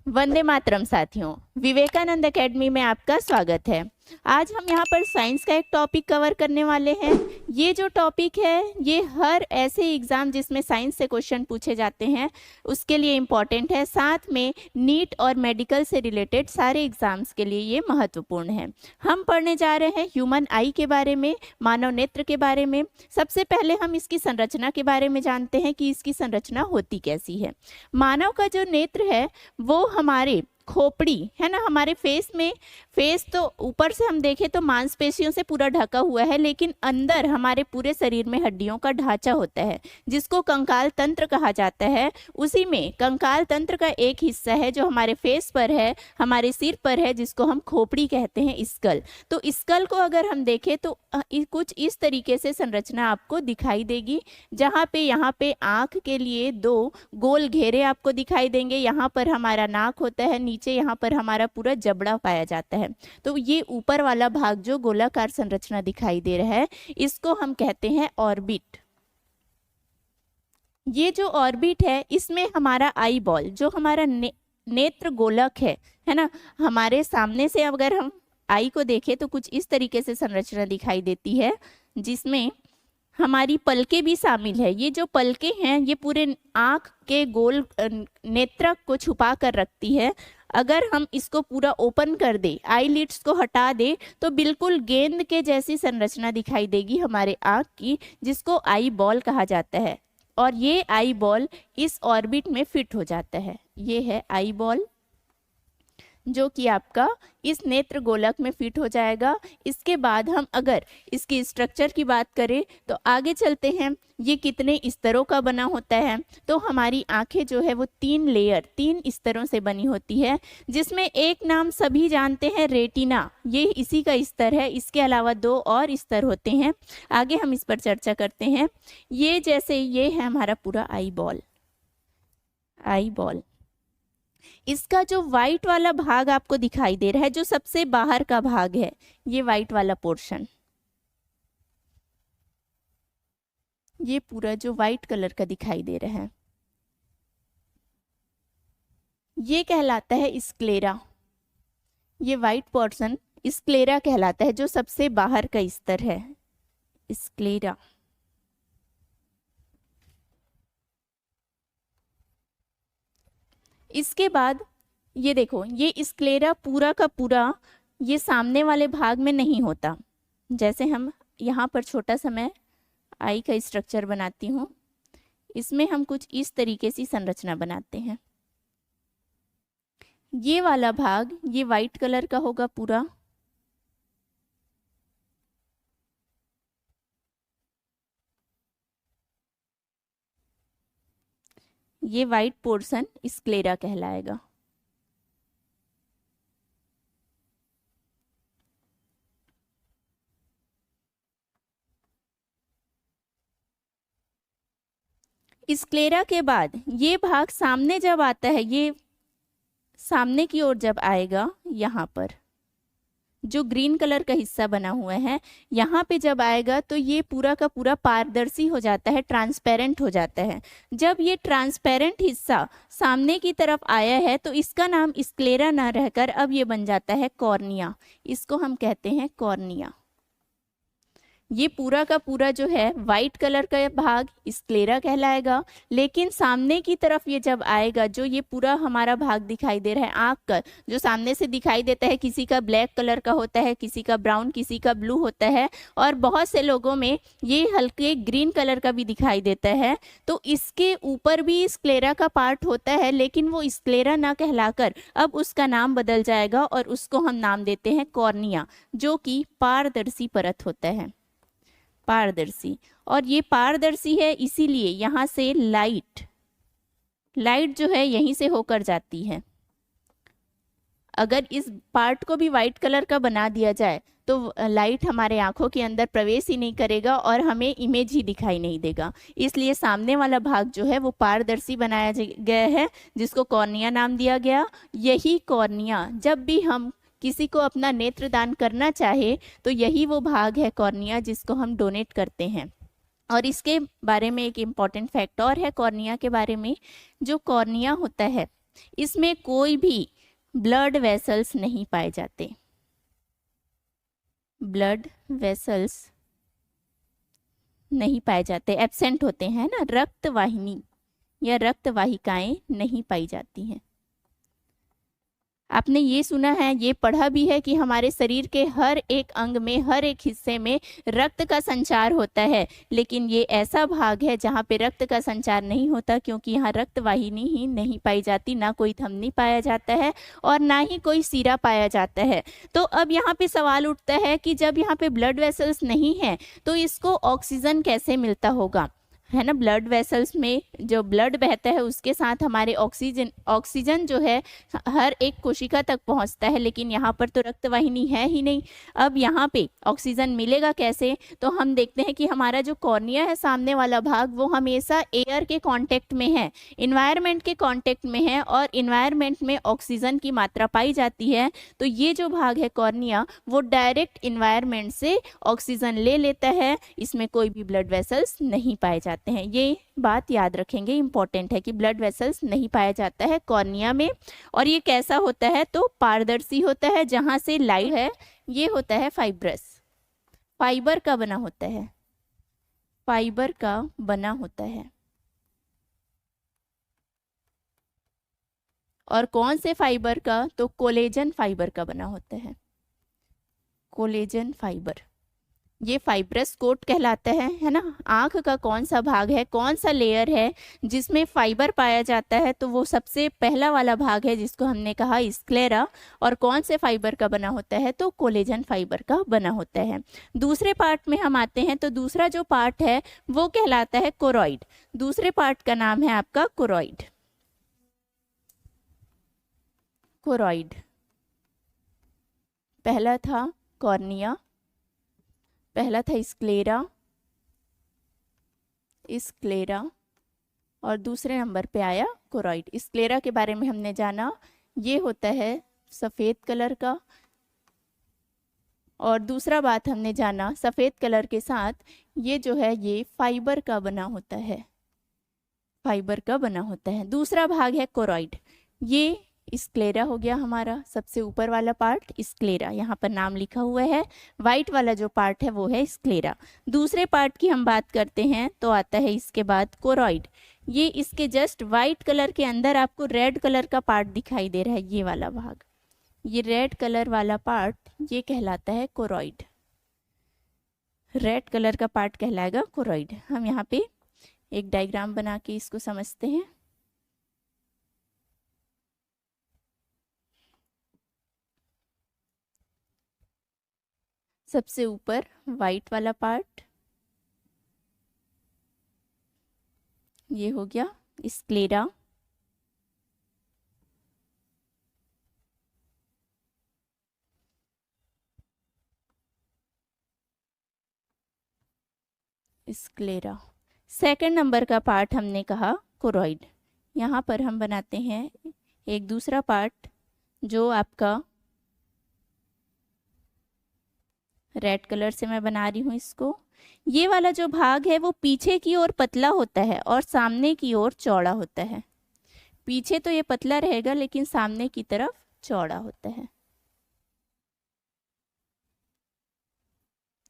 वंदे मातरम साथियों, विवेकानंद एकेडमी में आपका स्वागत है। आज हम यहाँ पर साइंस का एक टॉपिक कवर करने वाले हैं। ये जो टॉपिक है ये हर ऐसे एग्ज़ाम जिसमें साइंस से क्वेश्चन पूछे जाते हैं उसके लिए इम्पॉर्टेंट है। साथ में नीट और मेडिकल से रिलेटेड सारे एग्ज़ाम्स के लिए ये महत्वपूर्ण है। हम पढ़ने जा रहे हैं ह्यूमन आई के बारे में, मानव नेत्र के बारे में। सबसे पहले हम इसकी संरचना के बारे में जानते हैं कि इसकी संरचना होती कैसी है। मानव का जो नेत्र है वो हमारे खोपड़ी है ना, हमारे फेस तो ऊपर से हम देखें तो मांसपेशियों से पूरा ढका हुआ है, लेकिन अंदर हमारे पूरे शरीर में हड्डियों का ढांचा होता है जिसको कंकाल तंत्र कहा जाता है। उसी में कंकाल तंत्र का एक हिस्सा है जो हमारे फेस पर है, हमारे सिर पर है, जिसको हम खोपड़ी कहते हैं, स्कल। तो स्कल को अगर हम देखें तो कुछ इस तरीके से संरचना आपको दिखाई देगी, जहाँ पे यहाँ पे आँख के लिए दो गोल घेरे आपको दिखाई देंगे। यहाँ पर हमारा नाक होता है, नीचे यहाँ पर हमारा पूरा जबड़ा पाया जाता है। तो ये ऊपर वाला भाग जो गोलाकार संरचना दिखाई दे रहा है इसको हम कहते हैं ऑर्बिट। ये जो ऑर्बिट है इसमें हमारा आई बॉल जो हमारा नेत्र गोलक है ना, हमारे सामने से अगर हम आई को देखें तो कुछ इस तरीके से संरचना दिखाई देती है जिसमें हमारी पलकें भी शामिल है। ये जो पलकें हैं ये पूरे आँख के गोल नेत्रक को छुपा कर रखती है। अगर हम इसको पूरा ओपन कर दे, आईलिड्स को हटा दे, तो बिल्कुल गेंद के जैसी संरचना दिखाई देगी हमारे आँख की, जिसको आई बॉल कहा जाता है। और ये आई बॉल इस ऑर्बिट में फिट हो जाता है। ये है आई बॉल जो कि आपका इस नेत्र गोलक में फिट हो जाएगा। इसके बाद हम अगर इसकी स्ट्रक्चर की बात करें तो आगे चलते हैं। ये कितने स्तरों का बना होता है, तो हमारी आंखें जो है वो 3 स्तरों से बनी होती है, जिसमें एक नाम सभी जानते हैं, रेटिना, ये इसी का स्तर है। इसके अलावा 2 और स्तर होते हैं, आगे हम इस पर चर्चा करते हैं। ये जैसे ये है हमारा पूरा आई बॉल। इसका जो वाइट वाला भाग आपको दिखाई दे रहा है, जो सबसे बाहर का भाग है, ये वाइट वाला पोर्शन, ये पूरा जो वाइट कलर का दिखाई दे रहा है ये कहलाता है स्क्लेरा। ये वाइट पोर्शन स्क्लेरा कहलाता है, जो सबसे बाहर का स्तर है, स्क्लेरा। इसके बाद ये देखो, ये स्क्लेरा पूरा का पूरा ये सामने वाले भाग में नहीं होता। जैसे हम यहाँ पर छोटा सा मैं आई का स्ट्रक्चर बनाती हूँ, इसमें हम कुछ इस तरीके से संरचना बनाते हैं। ये वाला भाग ये वाइट कलर का होगा पूरा, ये वाइट पोर्शन स्क्लेरा कहलाएगा। स्क्लेरा के बाद ये भाग सामने जब आता है, ये सामने की ओर जब आएगा, यहाँ पर जो ग्रीन कलर का हिस्सा बना हुआ है, यहाँ पे जब आएगा तो ये पूरा का पूरा पारदर्शी हो जाता है, ट्रांसपेरेंट हो जाता है। जब ये ट्रांसपेरेंट हिस्सा सामने की तरफ आया है तो इसका नाम स्क्लेरा ना रहकर अब ये बन जाता है कॉर्निया। इसको हम कहते हैं कॉर्निया। ये पूरा का पूरा जो है वाइट कलर का भाग स्क्लेरा कहलाएगा, लेकिन सामने की तरफ ये जब आएगा, जो ये पूरा हमारा भाग दिखाई दे रहा है आँख का, जो सामने से दिखाई देता है, किसी का ब्लैक कलर का होता है, किसी का ब्राउन, किसी का ब्लू होता है, और बहुत से लोगों में ये हल्के ग्रीन कलर का भी दिखाई देता है। तो इसके ऊपर भी स्क्लेरा का पार्ट होता है, लेकिन वो स्क्लेरा ना कहलाकर अब उसका नाम बदल जाएगा और उसको हम नाम देते हैं कॉर्निया, जो कि पारदर्शी परत होता है, पारदर्शी। और ये पारदर्शी है इसीलिए यहाँ से लाइट जो है यहीं से होकर जाती है। अगर इस पार्ट को भी वाइट कलर का बना दिया जाए तो लाइट हमारे आंखों के अंदर प्रवेश ही नहीं करेगा और हमें इमेज ही दिखाई नहीं देगा। इसलिए सामने वाला भाग जो है वो पारदर्शी बनाया गया है, जिसको कॉर्निया नाम दिया गया। यही कॉर्निया, जब भी हम किसी को अपना नेत्रदान करना चाहे तो यही वो भाग है कॉर्निया जिसको हम डोनेट करते हैं। और इसके बारे में एक इम्पॉर्टेंट फैक्ट और है कॉर्निया के बारे में। जो कॉर्निया होता है इसमें कोई भी ब्लड वेसल्स नहीं पाए जाते, ब्लड वेसल्स नहीं पाए जाते, एब्सेंट होते हैं ना, रक्त वाहिनी या रक्त वाहिकाएं नहीं पाई जाती हैं। आपने ये सुना है, ये पढ़ा भी है कि हमारे शरीर के हर एक अंग में, हर एक हिस्से में रक्त का संचार होता है, लेकिन ये ऐसा भाग है जहाँ पे रक्त का संचार नहीं होता, क्योंकि यहाँ रक्त वाहिनी ही नहीं पाई जाती, ना कोई धमनी पाया जाता है और ना ही कोई सीरा पाया जाता है। तो अब यहाँ पे सवाल उठता है कि जब यहाँ पे ब्लड वेसल्स नहीं है तो इसको ऑक्सीजन कैसे मिलता होगा, है ना। ब्लड वेसल्स में जो ब्लड बहता है उसके साथ हमारे ऑक्सीजन जो है हर एक कोशिका तक पहुंचता है, लेकिन यहाँ पर तो रक्त वाहिनी है ही नहीं। अब यहाँ पे ऑक्सीजन मिलेगा कैसे, तो हम देखते हैं कि हमारा जो कॉर्निया है, सामने वाला भाग, वो हमेशा एयर के कांटेक्ट में है, इन्वायरमेंट के कांटेक्ट में है, और इन्वायरमेंट में ऑक्सीजन की मात्रा पाई जाती है। तो ये जो भाग है कॉर्निया, वो डायरेक्ट इन्वायरमेंट से ऑक्सीजन ले लेता है, इसमें कोई भी ब्लड वेसल्स नहीं पाए जाते हैं। ये बात याद रखेंगे, इंपॉर्टेंट है कि ब्लड वेसल्स नहीं पाया जाता है कॉर्निया में। और ये कैसा होता है, तो पारदर्शी होता है, जहां से लाइट है ये होता है फाइब्रस, फाइबर का बना होता है, फाइबर का बना होता है। और कौन से फाइबर का, तो कोलेजन फाइबर का बना होता है, कोलेजन फाइबर। ये फाइब्रस कोट कहलाता है ना। आँख का कौन सा भाग है, कौन सा लेयर है जिसमें फाइबर पाया जाता है, तो वो सबसे पहला वाला भाग है जिसको हमने कहा स्क्लेरा। और कौन से फाइबर का बना होता है, तो कोलेजन फाइबर का बना होता है। दूसरे पार्ट में हम आते हैं, तो दूसरा जो पार्ट है वो कहलाता है कोरॉइड। दूसरे पार्ट का नाम है आपका कोरॉइड, कोरॉइड। पहला था कॉर्निया, पहला था स्क्लेरा, स्क्लेरा, और दूसरे नंबर पे आया कोरॉइड। स्क्लेरा के बारे में हमने जाना, ये होता है सफ़ेद कलर का। और दूसरा बात हमने जाना, सफ़ेद कलर के साथ ये जो है ये फाइबर का बना होता है, फाइबर का बना होता है। दूसरा भाग है कोरॉइड, ये स्क्लेरा हो गया हमारा, सबसे ऊपर वाला पार्ट स्क्लेरा, यहाँ पर नाम लिखा हुआ है। वाइट वाला जो पार्ट है वो है स्क्लेरा। दूसरे पार्ट की हम बात करते हैं तो आता है इसके बाद कोरॉइड। ये इसके जस्ट वाइट कलर के अंदर आपको रेड कलर का पार्ट दिखाई दे रहा है, ये वाला भाग, ये रेड कलर वाला पार्ट, ये कहलाता है कोरॉइड। रेड कलर का पार्ट कहलाएगा कोरॉइड। हम यहाँ पे एक डायग्राम बना के इसको समझते हैं। सबसे ऊपर वाइट वाला पार्ट ये हो गया स्क्लेरा, स्क्लेरा। सेकंड नंबर का पार्ट हमने कहा कोरॉइड। यहाँ पर हम बनाते हैं एक दूसरा पार्ट जो आपका रेड कलर से मैं बना रही हूँ इसको। ये वाला जो भाग है वो पीछे की ओर पतला होता है और सामने की ओर चौड़ा होता है। पीछे तो ये पतला रहेगा लेकिन सामने की तरफ चौड़ा होता है।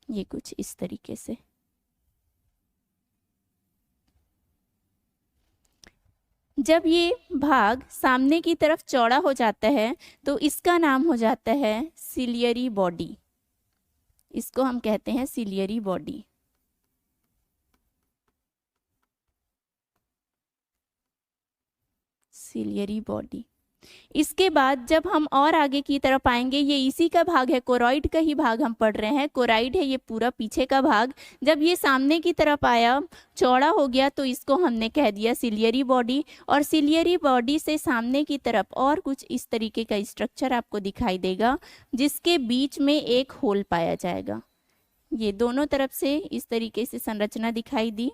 ये कुछ इस तरीके से। जब ये भाग सामने की तरफ चौड़ा हो जाता है तो इसका नाम हो जाता है सिलियरी बॉडी। इसको हम कहते हैं सिलियरी बॉडी। Ciliary body. इसके बाद जब हम और आगे की तरफ आएंगे, ये इसी का भाग है, कोरॉइड का ही भाग हम पढ़ रहे हैं। कोरॉइड है ये पूरा पीछे का भाग। जब ये सामने की तरफ आया, चौड़ा हो गया, तो इसको हमने कह दिया सिलियरी बॉडी। और सिलियरी बॉडी से सामने की तरफ और कुछ इस तरीके का स्ट्रक्चर आपको दिखाई देगा जिसके बीच में एक होल पाया जाएगा। ये दोनों तरफ से इस तरीके से संरचना दिखाई दी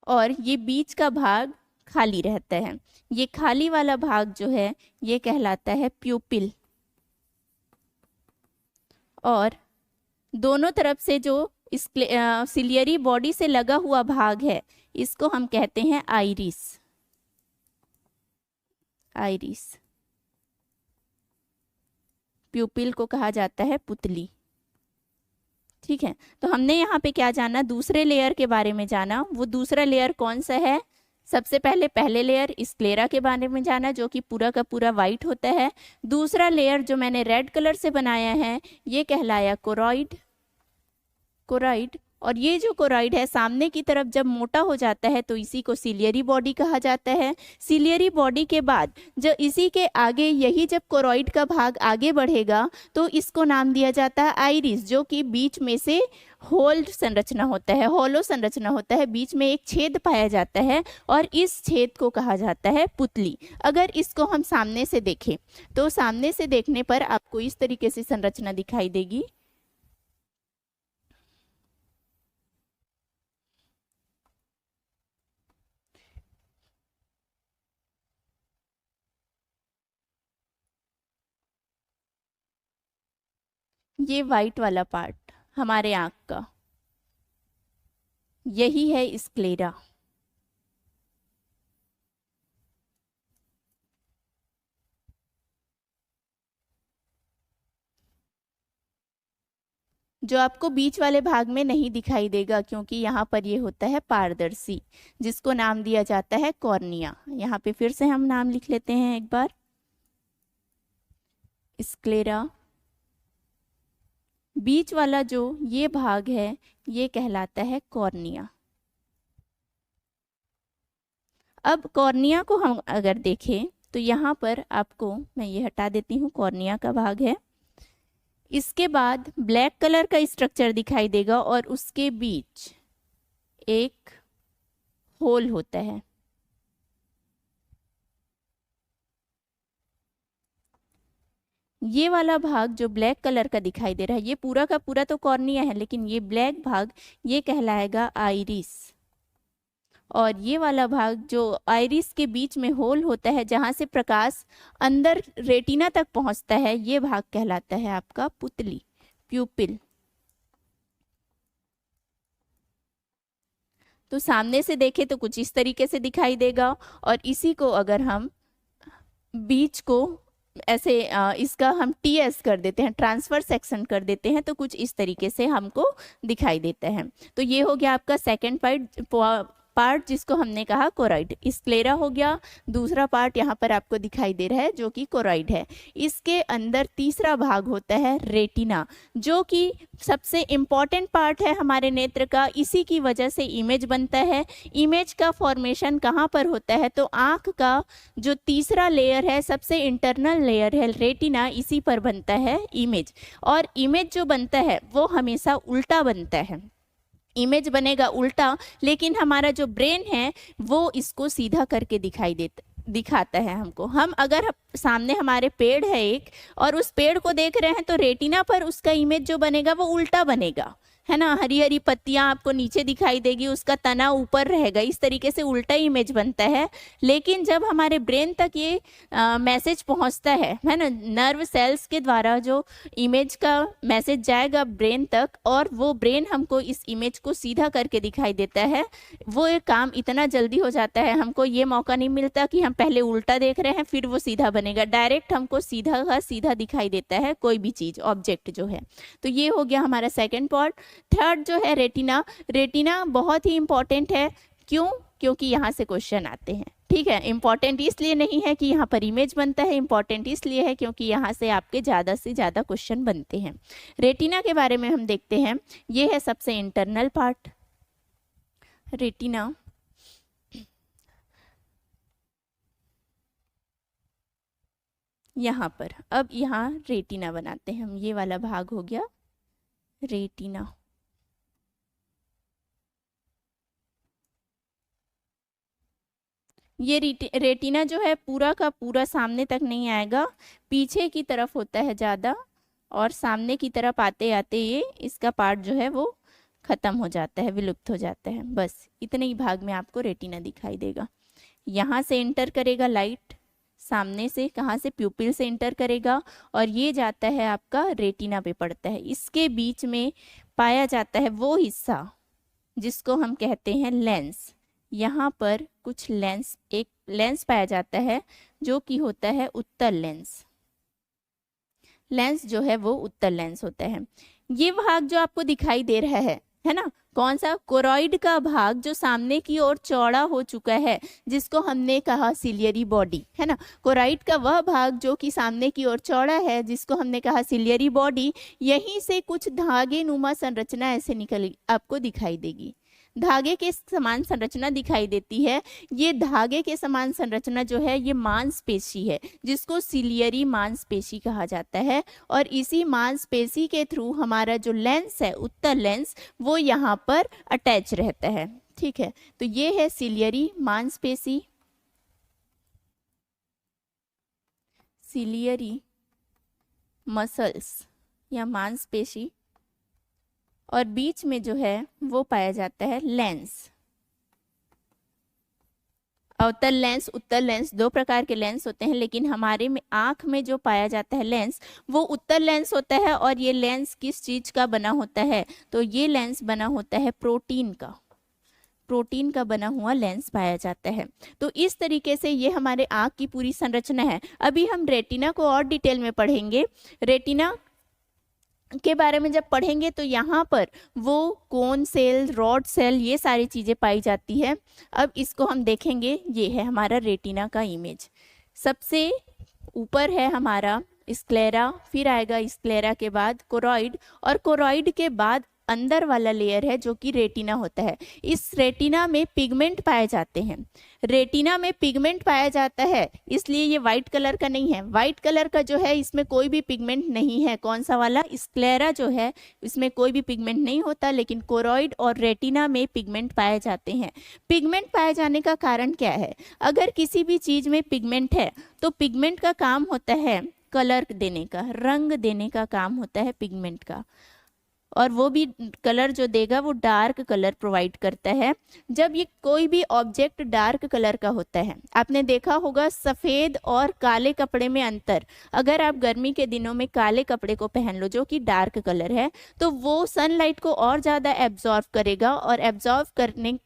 और ये बीच का भाग खाली रहता है। ये खाली वाला भाग जो है ये कहलाता है प्यूपिल। और दोनों तरफ से जो इस सिलियरी बॉडी से लगा हुआ भाग है इसको हम कहते हैं आइरिस। आइरिस, प्यूपिल को कहा जाता है पुतली। ठीक है, तो हमने यहाँ पे क्या जाना, दूसरे लेयर के बारे में जाना। वो दूसरा लेयर कौन सा है, सबसे पहले लेयर स्क्लेरा के बारे में जाना, जो कि पूरा का पूरा वाइट होता है। दूसरा लेयर जो मैंने रेड कलर से बनाया है ये कहलाया कोरॉइड। और ये जो कोरॉइड है सामने की तरफ जब मोटा हो जाता है तो इसी को सिलियरी बॉडी कहा जाता है। सिलियरी बॉडी के बाद जो इसी के आगे यही जब कोरॉइड का भाग आगे बढ़ेगा तो इसको नाम दिया जाता है आइरिस, जो कि बीच में से होल संरचना होता है, होलो संरचना होता है, बीच में एक छेद पाया जाता है और इस छेद को कहा जाता है पुतली। अगर इसको हम सामने से देखें तो सामने से देखने पर आपको इस तरीके से संरचना दिखाई देगी। ये वाइट वाला पार्ट हमारे आँख का, यही है स्क्लेरा। जो आपको बीच वाले भाग में नहीं दिखाई देगा क्योंकि यहाँ पर ये होता है पारदर्शी, जिसको नाम दिया जाता है कॉर्निया। यहाँ पे फिर से हम नाम लिख लेते हैं एक बार, स्क्लेरा। बीच वाला जो ये भाग है ये कहलाता है कॉर्निया। अब कॉर्निया को हम अगर देखें तो यहाँ पर आपको, मैं ये हटा देती हूँ, कॉर्निया का भाग है। इसके बाद ब्लैक कलर का स्ट्रक्चर दिखाई देगा और उसके बीच एक होल होता है। ये वाला भाग जो ब्लैक कलर का दिखाई दे रहा है ये पूरा का पूरा तो कॉर्निया है, लेकिन ये ब्लैक भाग ये कहलाएगा आइरिस। और ये वाला भाग जो आइरिस के बीच में होल होता है जहां से प्रकाश अंदर रेटिना तक पहुंचता है, ये भाग कहलाता है आपका पुतली, प्यूपिल। तो सामने से देखें तो कुछ इस तरीके से दिखाई देगा और इसी को अगर हम बीच को ऐसे इसका हम TS कर देते हैं, ट्रांसफर सेक्शन कर देते हैं, तो कुछ इस तरीके से हमको दिखाई देता है। तो ये हो गया आपका सेकंड पार्ट जिसको हमने कहा कोरॉइड। स्क्लेरा हो गया। दूसरा पार्ट यहाँ पर आपको दिखाई दे रहा है जो कि कोरॉइड है। इसके अंदर तीसरा भाग होता है रेटिना, जो कि सबसे इम्पॉर्टेंट पार्ट है हमारे नेत्र का। इसी की वजह से इमेज बनता है। इमेज का फॉर्मेशन कहाँ पर होता है, तो आँख का जो तीसरा लेयर है, सबसे इंटरनल लेयर है रेटिना, इसी पर बनता है इमेज। और इमेज जो बनता है वो हमेशा उल्टा बनता है। इमेज बनेगा उल्टा, लेकिन हमारा जो ब्रेन है वो इसको सीधा करके दिखाता है हमको। हम अगर सामने हमारे पेड़ है एक और उस पेड़ को देख रहे हैं तो रेटिना पर उसका इमेज जो बनेगा वो उल्टा बनेगा, है ना। हरी हरी पत्तियां आपको नीचे दिखाई देगी, उसका तना ऊपर रहेगा, इस तरीके से उल्टा इमेज बनता है। लेकिन जब हमारे ब्रेन तक ये मैसेज पहुंचता है ना, नर्व सेल्स के द्वारा जो इमेज का मैसेज जाएगा ब्रेन तक और वो ब्रेन हमको इस इमेज को सीधा करके दिखाई देता है, वो एक काम इतना जल्दी हो जाता है, हमको ये मौका नहीं मिलता कि हम पहले उल्टा देख रहे हैं फिर वो सीधा बनेगा। डायरेक्ट हमको सीधा का सीधा दिखाई देता है कोई भी चीज़, ऑब्जेक्ट जो है। तो ये हो गया हमारा सेकेंड पार्ट। थर्ड जो है रेटिना। रेटिना बहुत ही इंपॉर्टेंट है। क्यों? क्योंकि यहाँ से क्वेश्चन आते हैं। ठीक है, इंपॉर्टेंट इसलिए नहीं है कि यहाँ पर इमेज बनता है, इंपॉर्टेंट इसलिए है क्योंकि यहाँ से आपके ज़्यादा से ज़्यादा क्वेश्चन बनते हैं। रेटिना के बारे में हम देखते हैं। ये है सबसे इंटरनल पार्ट रेटिना। यहाँ पर अब यहाँ रेटिना बनाते हैं हम। ये वाला भाग हो गया रेटिना। ये रेटिना जो है पूरा का पूरा सामने तक नहीं आएगा, पीछे की तरफ होता है ज़्यादा, और सामने की तरफ आते आते ये इसका पार्ट जो है वो ख़त्म हो जाता है, विलुप्त हो जाता है। बस इतने ही भाग में आपको रेटिना दिखाई देगा। यहाँ से इंटर करेगा लाइट, सामने से कहाँ से, प्यूपिल से इंटर करेगा और ये जाता है आपका रेटिना पे पड़ता है। इसके बीच में पाया जाता है वो हिस्सा जिसको हम कहते हैं लेंस। यहाँ पर कुछ लेंस, एक लेंस पाया जाता है जो कि होता है उत्तल लेंस। लेंस जो है वो उत्तल लेंस होता है। ये भाग जो आपको दिखाई दे रहा है ना, कौन सा? कोरॉइड का भाग जो सामने की ओर चौड़ा हो चुका है, जिसको हमने कहा सिलियरी बॉडी, है ना। कोरॉइड का वह भाग जो कि सामने की ओर चौड़ा है, जिसको हमने कहा सिलियरी बॉडी, यहीं से कुछ धागे नुमा संरचना ऐसे निकल आपको दिखाई देगी। धागे के समान संरचना दिखाई देती है। ये धागे के समान संरचना जो है ये मांसपेशी है, जिसको सिलियरी मांसपेशी कहा जाता है। और इसी मांसपेशी के थ्रू हमारा जो लेंस है, उत्तल लेंस, वो यहाँ पर अटैच रहता है। ठीक है, तो ये है सिलियरी मांसपेशी, सिलियरी मसल्स या मांसपेशी, और बीच में जो है वो पाया जाता है लेंस। अवतल लेंस, उत्तल लेंस, दो प्रकार के लेंस होते हैं, लेकिन हमारे में आंख में जो पाया जाता है लेंस वो उत्तल लेंस होता है। और ये लेंस किस चीज का बना होता है? तो ये लेंस बना होता है प्रोटीन का, प्रोटीन का बना हुआ लेंस पाया जाता है। तो इस तरीके से ये हमारे आंख की पूरी संरचना है। अभी हम रेटिना को और डिटेल में पढ़ेंगे। रेटिना के बारे में जब पढ़ेंगे तो यहाँ पर वो कोन सेल, रॉड सेल, ये सारी चीज़ें पाई जाती है। अब इसको हम देखेंगे। ये है हमारा रेटिना का इमेज। सबसे ऊपर है हमारा स्क्लेरा, फिर आएगा स्क्लेरा के बाद कोरॉइड, और कोरॉइड के बाद अंदर वाला लेयर है जो कि रेटिना होता है। इस रेटिना में पिगमेंट पाए जाते हैं। रेटिना में पिगमेंट पाया जाता है, इसलिए ये वाइट कलर का नहीं है। वाइट कलर का जो है इसमें कोई भी पिगमेंट नहीं है। कौन सा वाला? स्क्लेरा जो है इसमें कोई भी पिगमेंट नहीं होता, लेकिन कोरॉइड और रेटिना में पिगमेंट पाए जाते हैं। पिगमेंट पाए जाने का कारण क्या है? अगर किसी भी चीज में पिगमेंट है तो पिगमेंट का काम होता है कलर देने का, रंग देने का काम होता है पिगमेंट का। और वो भी कलर जो देगा वो डार्क कलर प्रोवाइड करता है। जब ये कोई भी ऑब्जेक्ट डार्क कलर का होता है, आपने देखा होगा सफ़ेद और काले कपड़े में अंतर। अगर आप गर्मी के दिनों में काले कपड़े को पहन लो जो कि डार्क कलर है, तो वो सनलाइट को और ज़्यादा एब्जॉर्व करेगा, और एब्जॉर्व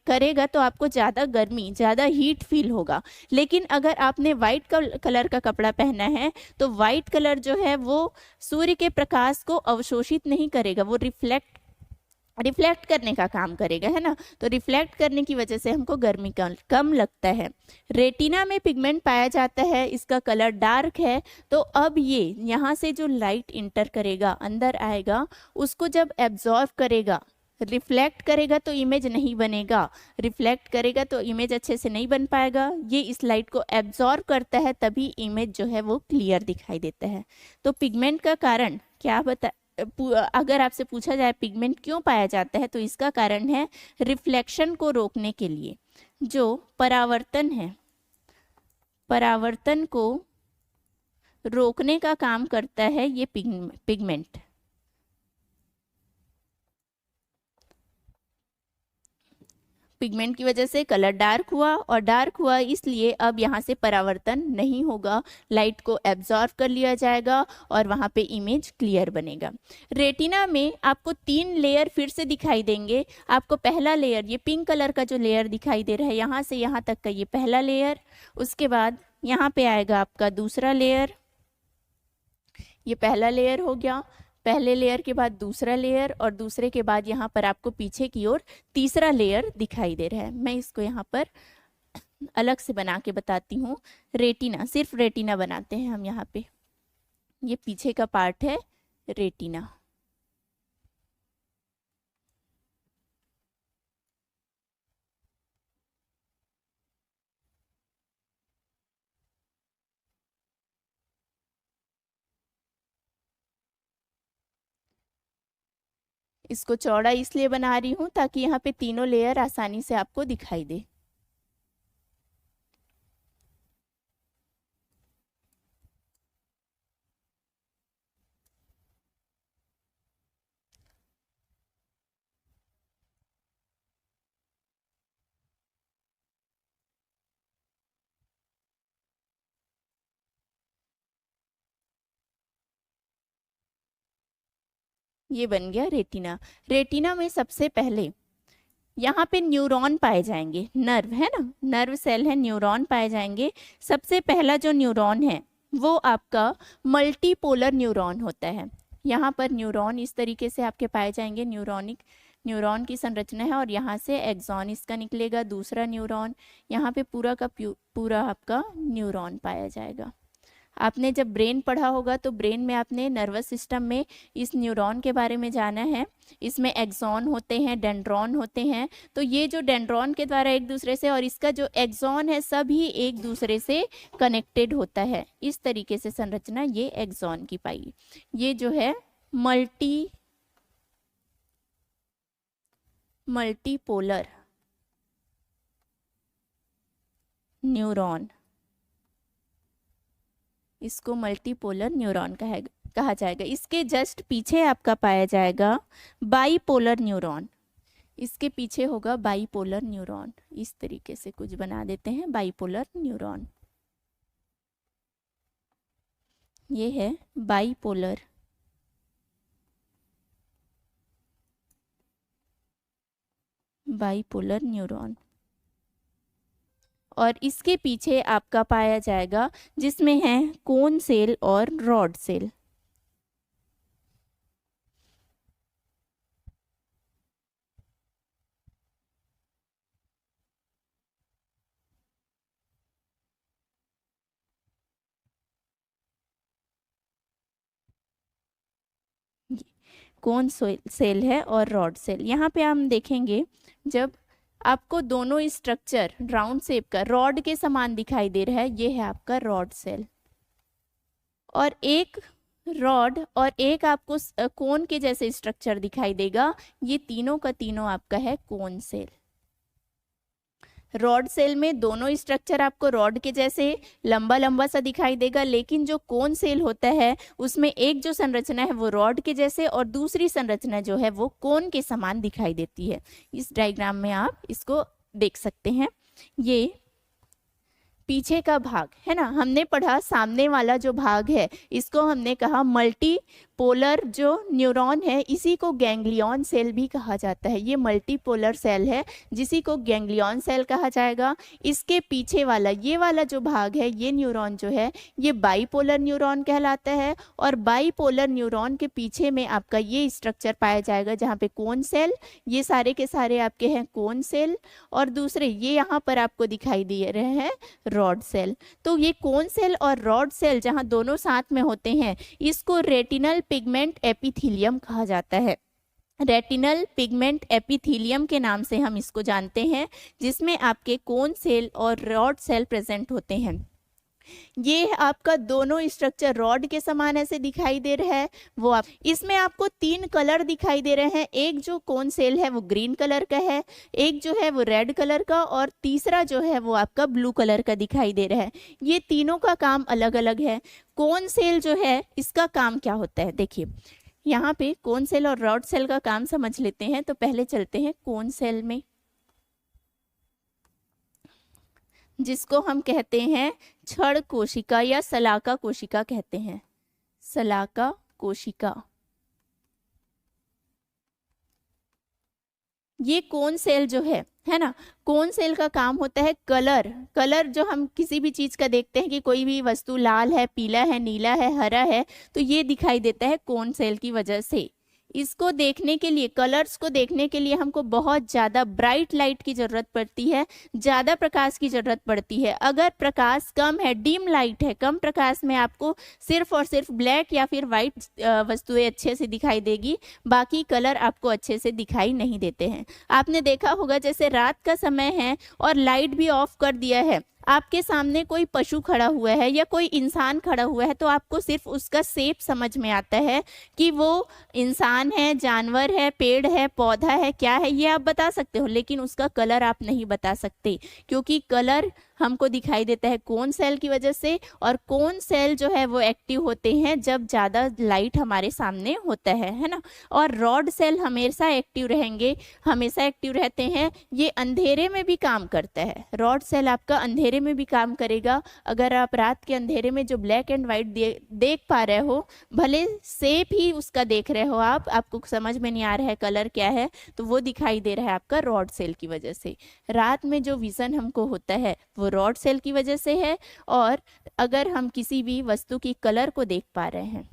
करेगा तो आपको ज़्यादा गर्मी, ज़्यादा हीट फील होगा। लेकिन अगर आपने वाइट कलर का कपड़ा पहना है तो वाइट कलर जो है वो सूर्य के प्रकाश को अवशोषित नहीं करेगा, वो रिफ्लेक्ट करने का काम करेगा, है ना। तो रिफ्लेक्ट करने की वजह से हमको गर्मी कम लगता है। रेटिना में पिगमेंट पाया जाता है, इसका कलर डार्क है। तो अब ये यहाँ से जो लाइट इंटर करेगा, अंदर आएगा, उसको जब एब्जॉर्व करेगा, रिफ्लेक्ट करेगा तो इमेज नहीं बनेगा, रिफ्लेक्ट करेगा तो इमेज अच्छे से नहीं बन पाएगा। ये इस लाइट को एब्जॉर्व करता है, तभी इमेज जो है वो क्लियर दिखाई देता है। तो पिगमेंट का कारण क्या अगर आपसे पूछा जाए पिगमेंट क्यों पाया जाता है, तो इसका कारण है रिफ्लेक्शन को रोकने के लिए। जो परावर्तन है, परावर्तन को रोकने का काम करता है ये पिगमेंट। पिगमेंट की वजह से कलर डार्क हुआ, और डार्क हुआ इसलिए अब यहाँ से परावर्तन नहीं होगा, लाइट को एब्जॉर्व कर लिया जाएगा और वहाँ पे इमेज क्लियर बनेगा। रेटिना में आपको 3 लेयर फिर से दिखाई देंगे। आपको पहला लेयर, ये पिंक कलर का जो लेयर दिखाई दे रहा है, यहाँ से यहाँ तक का ये पहला लेयर। उसके बाद यहाँ पे आएगा आपका दूसरा लेयर। ये पहला लेयर हो गया। पहले लेयर के बाद दूसरा लेयर, और दूसरे के बाद यहाँ पर आपको पीछे की ओर तीसरा लेयर दिखाई दे रहा है। मैं इसको यहाँ पर अलग से बना के बताती हूँ। रेटिना, सिर्फ रेटिना बनाते हैं हम यहाँ पे। ये पीछे का पार्ट है रेटिना। इसको चौड़ा इसलिए बना रही हूँ ताकि यहाँ पे तीनों लेयर आसानी से आपको दिखाई दे। ये बन गया रेटिना। रेटिना में सबसे पहले यहाँ पे न्यूरॉन पाए जाएंगे, नर्व है ना, नर्व सेल है, न्यूरॉन पाए जाएंगे। सबसे पहला जो न्यूरॉन है वो आपका मल्टीपोलर न्यूरॉन होता है। यहाँ पर न्यूरॉन इस तरीके से आपके पाए जाएंगे, न्यूरॉन की संरचना है, और यहाँ से एक्सॉन इसका निकलेगा, दूसरा न्यूरॉन, यहाँ पे पूरा का पूरा आपका न्यूरॉन पाया जाएगा। आपने जब ब्रेन पढ़ा होगा तो ब्रेन में आपने नर्वस सिस्टम में इस न्यूरॉन के बारे में जाना है। इसमें एक्सॉन होते हैं, डेंड्रॉन होते हैं, तो ये जो डेंड्रॉन के द्वारा एक दूसरे से, और इसका जो एक्सॉन है सभी एक दूसरे से कनेक्टेड होता है। इस तरीके से संरचना ये एक्सॉन की पाई। ये जो है मल्टीपोलर न्यूरॉन, इसको मल्टीपोलर न्यूरॉन कहा जाएगा। इसके जस्ट पीछे आपका पाया जाएगा बाईपोलर न्यूरॉन। इसके पीछे होगा बाईपोलर न्यूरॉन। इस तरीके से कुछ बना देते हैं बाईपोलर न्यूरॉन। ये है बाईपोलर न्यूरॉन। और इसके पीछे आपका पाया जाएगा जिसमें है कोन सेल और रॉड सेल। कोन सेल है और रॉड सेल। यहाँ पे हम देखेंगे जब आपको दोनों स्ट्रक्चर राउंड शेप का रॉड के समान दिखाई दे रहा है, ये है आपका रॉड सेल, और एक रॉड और एक आपको कोन के जैसे स्ट्रक्चर दिखाई देगा, ये तीनों का तीनों आपका है कोन सेल। रॉड सेल में दोनों स्ट्रक्चर आपको रॉड के जैसे लंबा लंबा सा दिखाई देगा, लेकिन जो कोन सेल होता है उसमें एक जो संरचना है वो रॉड के जैसे और दूसरी संरचना जो है वो कोन के समान दिखाई देती है। इस डायग्राम में आप इसको देख सकते हैं। ये पीछे का भाग है ना, हमने पढ़ा सामने वाला जो भाग है इसको हमने कहा मल्टीपोलर जो न्यूरॉन है, इसी को गैंग्लियन सेल भी कहा जाता है। ये मल्टीपोलर सेल है जिसी को गैंग्लियन सेल कहा जाएगा। इसके पीछे वाला ये वाला जो भाग है, ये न्यूरॉन जो है ये बाईपोलर न्यूरॉन कहलाता है, और बाईपोलर न्यूरॉन के पीछे में आपका ये स्ट्रक्चर पाया जाएगा जहाँ पे कोन सेल, ये सारे के सारे आपके हैं कोन सेल, और दूसरे ये यहाँ पर आपको दिखाई दे रहे हैं रॉड सेल। तो ये कोन सेल और रॉड सेल जहां दोनों साथ में होते हैं, इसको रेटिनल पिगमेंट एपिथेलियम कहा जाता है। रेटिनल पिगमेंट एपिथेलियम के नाम से हम इसको जानते हैं, जिसमें आपके कोन सेल और रॉड सेल प्रेजेंट होते हैं। ये आपका दोनों स्ट्रक्चर रॉड के समान ऐसे दिखाई दे रहा है। वो आप इसमें आपको 3 कलर दिखाई दे रहे हैं। एक जो कोन सेल है वो ग्रीन कलर का है, एक जो है वो रेड कलर का, और तीसरा जो है वो आपका ब्लू कलर का दिखाई दे रहा है। ये तीनों का काम अलग अलग है। कोन सेल जो है इसका काम क्या होता है, देखिए यहाँ पे कोन सेल और रॉड सेल का काम समझ लेते हैं। तो पहले चलते हैं कोन सेल में, जिसको हम कहते हैं छड़ कोशिका या सलाका कोशिका कहते हैं, सलाका कोशिका। ये कोन सेल जो है ना, कोन सेल का काम होता है कलर जो हम किसी भी चीज का देखते हैं कि कोई भी वस्तु लाल है, पीला है, नीला है, हरा है, तो ये दिखाई देता है कोन सेल की वजह से। इसको देखने के लिए, कलर्स को देखने के लिए हमको बहुत ज़्यादा ब्राइट लाइट की ज़रूरत पड़ती है, ज़्यादा प्रकाश की ज़रूरत पड़ती है। अगर प्रकाश कम है, डिम लाइट है, कम प्रकाश में आपको सिर्फ और सिर्फ ब्लैक या फिर वाइट वस्तुएं अच्छे से दिखाई देगी, बाकी कलर आपको अच्छे से दिखाई नहीं देते हैं। आपने देखा होगा जैसे रात का समय है और लाइट भी ऑफ कर दिया है, आपके सामने कोई पशु खड़ा हुआ है या कोई इंसान खड़ा हुआ है, तो आपको सिर्फ उसका शेप समझ में आता है कि वो इंसान है, जानवर है, पेड़ है, पौधा है, क्या है, ये आप बता सकते हो, लेकिन उसका कलर आप नहीं बता सकते, क्योंकि कलर हमको दिखाई देता है कोन सेल की वजह से, और कोन सेल जो है वो एक्टिव होते हैं जब ज़्यादा लाइट हमारे सामने होता है ना। और रॉड सेल हमेशा एक्टिव रहेंगे, हमेशा एक्टिव रहते हैं, ये अंधेरे में भी काम करता है। रॉड सेल आपका अंधेरे में भी काम करेगा। अगर आप रात के अंधेरे में जो ब्लैक एंड वाइट देख पा रहे हो, भले शेप ही उसका देख रहे हो आपको समझ में नहीं आ रहा है कलर क्या है, तो वो दिखाई दे रहा है आपका रॉड सेल की वजह से। रात में जो विजन हमको होता है वो रॉड सेल की वजह से है। और अगर हम किसी भी वस्तु की कलर को देख पा रहे हैं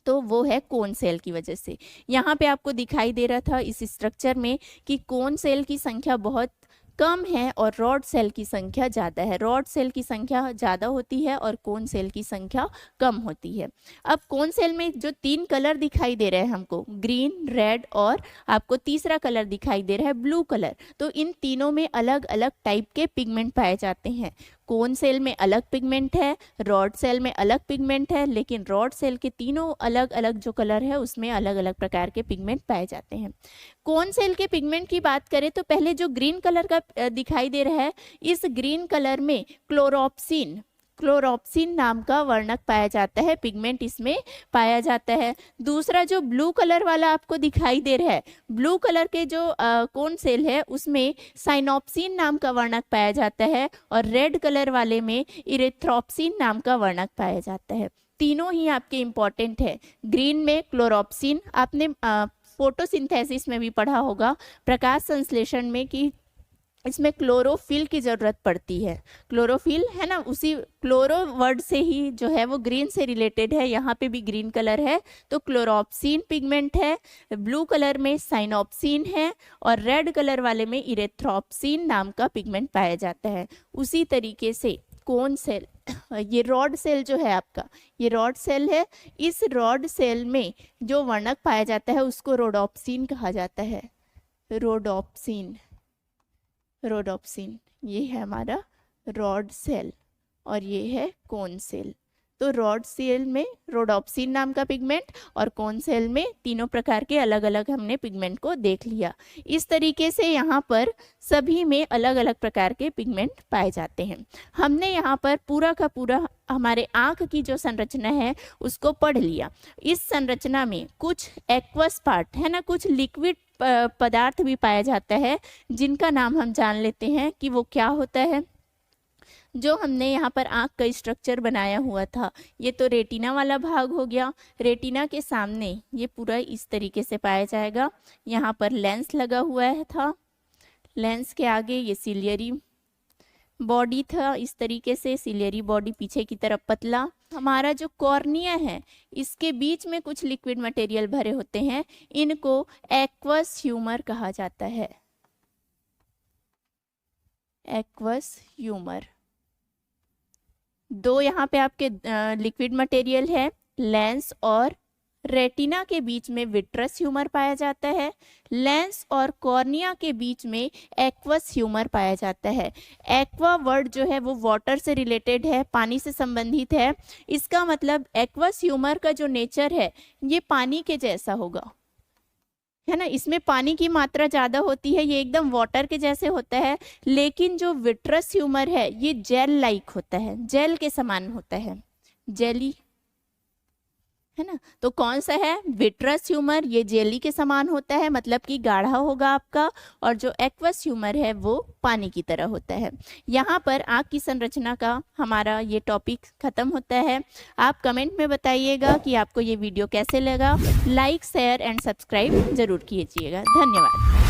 तो वो है कोन सेल की वजह से। यहाँ पे आपको दिखाई दे रहा था इस स्ट्रक्चर में कि कोन सेल की संख्या बहुत कम है और रॉड सेल की संख्या ज़्यादा है। रॉड सेल की संख्या ज़्यादा होती है और कोन सेल की संख्या कम होती है। अब कोन सेल में जो 3 कलर दिखाई दे रहे हैं हमको, ग्रीन, रेड और आपको तीसरा कलर दिखाई दे रहा है ब्लू कलर, तो इन तीनों में अलग अलग टाइप के पिगमेंट पाए जाते हैं। कोन सेल में अलग पिगमेंट है, रॉड सेल में अलग पिगमेंट है, लेकिन रॉड सेल के तीनों अलग अलग जो कलर है उसमें अलग अलग प्रकार के पिगमेंट पाए जाते हैं। कोन सेल के पिगमेंट की बात करें तो पहले जो ग्रीन कलर का दिखाई दे रहा है, इस ग्रीन कलर में क्लोरोप्सिन नाम का वर्णक पाया जाता है, पिगमेंट इसमें पाया जाता है। दूसरा जो ब्लू कलर वाला आपको दिखाई दे रहा है, ब्लू कलर के जो कोन सेल है उसमें साइनोप्सिन नाम का वर्णक पाया जाता है, और रेड कलर वाले में इरेथ्रोप्सिन नाम का वर्णक पाया जाता है। तीनों ही आपके इम्पॉर्टेंट है। ग्रीन में क्लोरोप्सिन, आपने फोटोसिंथेसिस में भी पढ़ा होगा, प्रकाश संश्लेषण में, कि इसमें क्लोरोफिल की ज़रूरत पड़ती है। क्लोरोफिल है ना, उसी क्लोरो वर्ड से ही जो है वो ग्रीन से रिलेटेड है। यहाँ पे भी ग्रीन कलर है तो क्लोरोप्सिन पिगमेंट है, ब्लू कलर में साइनोप्सिन है, और रेड कलर वाले में इरेथ्रोप्सिन नाम का पिगमेंट पाया जाता है। उसी तरीके से कोन सेल, ये रॉड सेल जो है आपका, ये रॉड सेल है। इस रॉड सेल में जो वर्णक पाया जाता है उसको रोडोप्सिन कहा जाता है। रोडोप्सिन ये है हमारा रॉड सेल और ये है कोन सेल। तो रॉड सेल में रोडोप्सिन नाम का पिगमेंट और कोन सेल में तीनों प्रकार के अलग अलग हमने पिगमेंट को देख लिया। इस तरीके से यहाँ पर सभी में अलग अलग प्रकार के पिगमेंट पाए जाते हैं। हमने यहाँ पर पूरा का पूरा हमारे आँख की जो संरचना है उसको पढ़ लिया। इस संरचना में कुछ एक्वस पार्ट है ना, कुछ लिक्विड पदार्थ भी पाया जाता है, जिनका नाम हम जान लेते हैं कि वो क्या होता है। जो हमने यहाँ पर आँख का स्ट्रक्चर बनाया हुआ था, ये तो रेटिना वाला भाग हो गया। रेटिना के सामने ये पूरा इस तरीके से पाया जाएगा। यहाँ पर लेंस लगा हुआ था, लेंस के आगे ये सिलियरी बॉडी था, इस तरीके से सिलियरी बॉडी पीछे की तरफ पतला। हमारा जो कॉर्निया है इसके बीच में कुछ लिक्विड मटेरियल भरे होते हैं, इनको एक्वस ह्यूमर कहा जाता है। Aqueous humour. दो यहाँ पे आपके लिक्विड मटेरियल है, लेंस और रेटिना के बीच में विट्रस ह्यूमर पाया जाता है। लेंस और कॉर्निया के बीच में एक्वस ह्यूमर पाया जाता है। एक्वा वर्ड जो है वो वाटर से रिलेटेड है, पानी से संबंधित है। इसका मतलब एक्वस ह्यूमर का जो नेचर है ये पानी के जैसा होगा, है ना। इसमें पानी की मात्रा ज़्यादा होती है, ये एकदम वाटर के जैसे होता है। लेकिन जो विट्रस ह्यूमर है ये जेल लाइक होता है, जेल के समान होता है, जेली, है ना। तो कौन सा है विट्रस ह्यूमर, ये जेली के समान होता है, मतलब कि गाढ़ा होगा आपका। और जो एक्वस ह्यूमर है वो पानी की तरह होता है। यहाँ पर आँख की संरचना का हमारा ये टॉपिक खत्म होता है। आप कमेंट में बताइएगा कि आपको ये वीडियो कैसे लगा। लाइक, शेयर एंड सब्सक्राइब जरूर कीजिएगा। धन्यवाद।